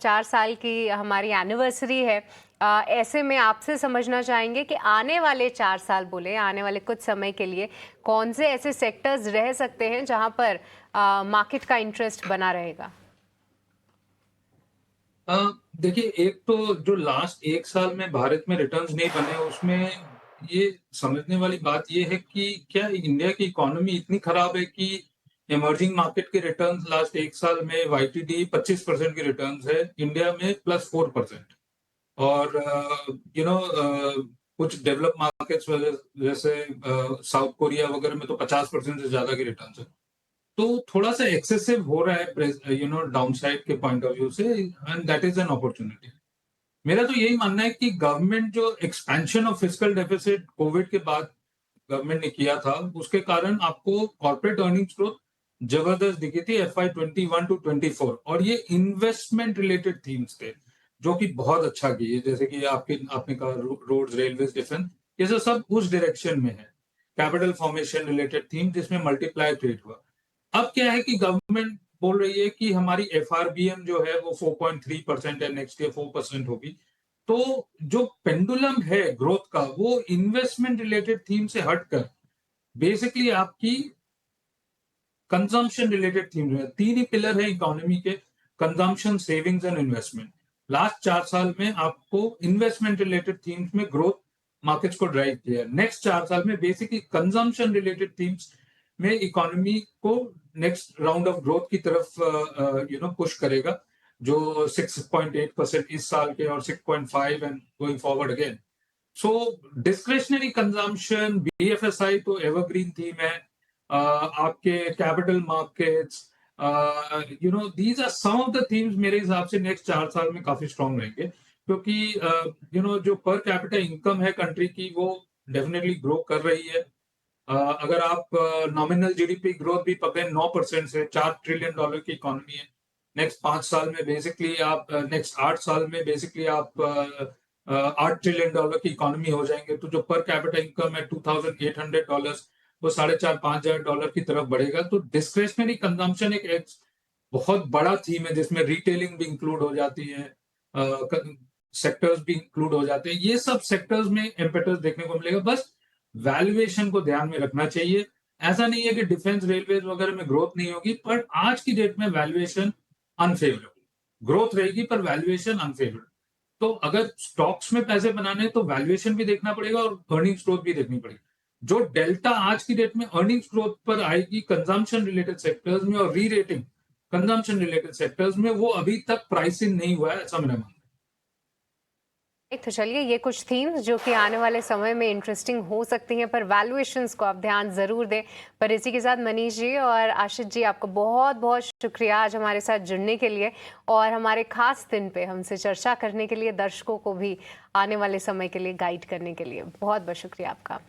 4 साल की हमारी एनिवर्सरी है। ऐसे में आपसे समझना चाहेंगे कि आने वाले 4 साल बोले, आने वाले कुछ समय के लिए कौन से ऐसे सेक्टर्स रह सकते हैं जहां पर मार्केट का इंटरेस्ट बना रहेगा? अ, देखिए, एक तो जो लास्ट 1 साल में भारत में रिटर्न्स नहीं बने, उसमें ये समझने वाली बात ये है कि क्या इंडिया की इकोनॉमी इतनी खराब है कि इमर्जिंग मार्केट के रिटर्न्स लास्ट 1 साल में वाईटीडी 25% के रिटर्न्स है, इंडिया में +4%। और कुछ डेवलप मार्केट्स वगैरह जैसे साउथ कोरिया वगैरह में तो 50% से ज़्यादा के रिटर्न्स है। तो थोड़ा-सा एक्सेसिव हो रहा है डाउनसाइड के पॉइंट ऑफ व्यू से, and that is an opportunity. मेरा तो यही मानना है कि गवर्नमेंट जो expansion of fiscal deficit Covid के बाद गवर्नमेंट ने किया था, उसके कारण आपको कॉर्पोरेट अर्निंग्स ग्रोथ जबरदस्त दिखी थी एफआई 21 टू 24, और ये इन्वेस्टमेंट रिलेटेड थीम्स थे, जो कि बहुत अच्छा किए। जैसे कि आपने कहा रोड्स, रेलवेज, डिफेंस, ये सब उस डायरेक्शन में है। कैपिटल फॉर्मेशन रिलेटेड थीम जिसमें मल्टीप्लाई ट्रेड हुआ। अब क्या है कि गवर्नमेंट बोल रही है कि हमारी एफआरबीएम जो है वो 4.3% है, नेक्स्ट ईयर 4% होगी। तो जो पेंडुलम है ग्रोथ का, वो इन्वेस्टमेंट रिलेटेड थीम से हटकर बेसिकली आपकी कंजम्पशन रिलेटेड थीम है। तीन ही पिलर है इकोनॉमी के: consumption, savings and investment. Last 4 साल में आपको इन्वेस्टमेंट रिलेटेड थीम्स में ग्रोथ मार्केट्स को ड्राइव किया है। नेक्स्ट 4 साल में बेसिकली कंजम्पशन रिलेटेड थीम्स में इकोनॉमी को नेक्स्ट राउंड ऑफ ग्रोथ की तरफ पुश करेगा, जो 6.8% इस साल के और 6.5 and going forward again. So discretionary consumption, BFSI तो एवरग्रीन थीम है। आपके capital markets, these are some of the themes मेरे हिसाब से नेक्स्ट 4 साल में काफी स्ट्रांग रहेंगे, क्योंकि जो पर कैपिटा इनकम है कंट्री की, वो डेफिनेटली ग्रो कर रही है। अगर आप नॉमिनल जीडीपी ग्रोथ भी पकड़े 9% से, $4 ट्रिलियन की इकोनॉमी है। नेक्स्ट 5 साल में बेसिकली आप नेक्स्ट 8 साल में बेसिकली आप $8 ट्रिलियन की इकोनॉमी हो जाएंगे। तो जो पर कैपिटा इनकम है $2,800, वो 4,500-5,000 की तरफ बढ़ेगा। तो डिस्क्रेशनरी कंजम्पशन एक बहुत बड़ा थीम है, जिसमें रिटेलिंग भी इंक्लूड हो जाती है, सेक्टर्स भी इंक्लूड हो जाते हैं। ये सब सेक्टर्स में इम्पेटस देखने को मिलेगा। बस वैल्यूएशन को ध्यान में रखना चाहिए। ऐसा नहीं है कि डिफेंस, रेलवेज वगैरह में ग्रोथ नहीं होगी, पर आज की डेट में वैल्यूएशन अनफेवरेबल। ग्रोथ रहेगी पर वैल्यूएशन अनफेवरेबल। तो अगर स्टॉक्स में पैसे बनाने हैं तो वैल्यूएशन भी देखना पड़ेगा और अर्निंग्स ग्रोथ भी देखनी पड़ेगी। जो डेल्टा आज की डेट में अर्निंग्स ग्रोथ पर आएगी कंजम्पशन रिलेटेड सेक्टर्स में और री रेटिंग कंजम्पशन रिलेटेड सेक्टर्स में, वो अभी तक प्राइस इन नहीं हुआ है, ऐसा मेरा मानना है। एक तो चलिए ये कुछ थीम्स जो कि आने वाले समय में इंटरेस्टिंग हो सकती हैं, पर वैल्यूएशंस को आप ध्यान ज़रूर दें। पर इसी के साथ मनीष जी और आशिष जी, आपका बहुत बहुत शुक्रिया आज हमारे साथ जुड़ने के लिए और हमारे खास दिन पे हमसे चर्चा करने के लिए, दर्शकों को भी आने वाले समय के लिए गाइड करने के लिए बहुत बहुत शुक्रिया आपका।